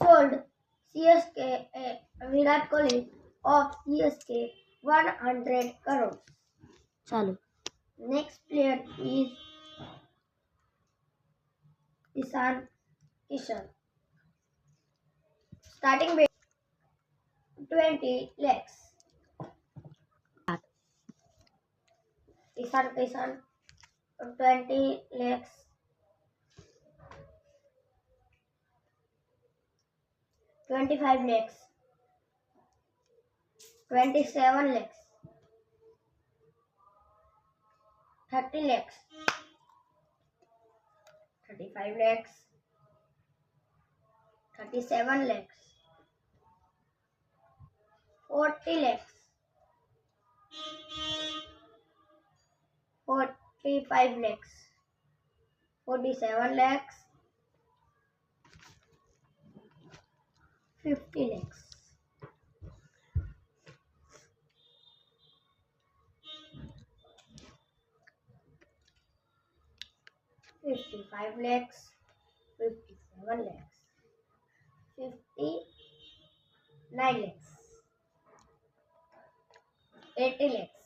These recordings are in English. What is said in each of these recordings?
sold CSK Virat Kohli of CSK 100 crores. ચાલો. Next player is Ishan Kishan. Starting bid 20 lakhs. Ishan Kishan 20 lakhs. 25 lakhs. 27 lakhs. 30 lakhs. 35 lakhs. 37 lakhs. 40 lakhs. 45 lakhs. 47 lakhs. 50 lakhs. 55 lakhs. 57 lakhs. 59 lakhs. 80 lakhs.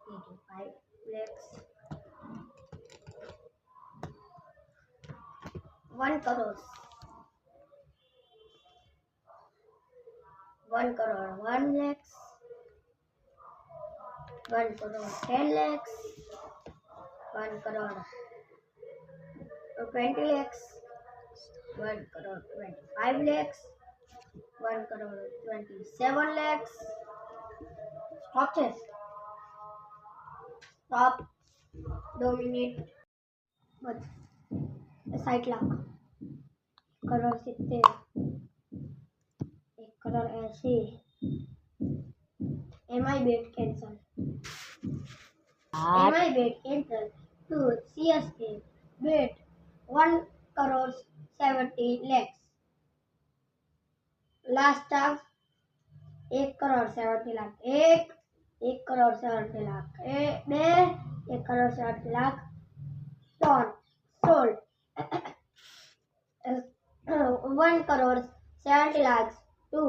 85 lakhs. 1 crore. 1 crore 1 lakhs. 1 crore 10 lakhs. 1 crore 20 lakhs. 1 crore 25 lakhs. 1 crore 27 lakhs. Stop this. Stop. 2 minutes. बस 60 lakh. 1 crore 70. 1 crore 80. MI bet cancel. MI bet cancel to CSK bet 1 crore 70 lakhs. Last chance 1 crore 70 lakh. 1 crore 70 lakh. 1 crore 70 lakh. Done. Sold. 1 crore 70 lakhs to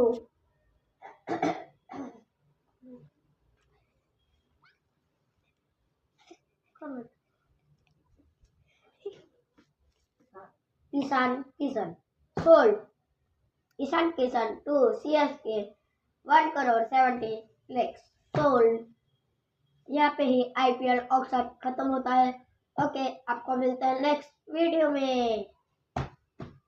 Ishan Kishan. Sold. Ishan Kishan to CSK 1 crore 70 lakhs. Sold. यहाँ पे ही IPL auction खत्म होता है. Okay, आपको मिलते हैं next video में.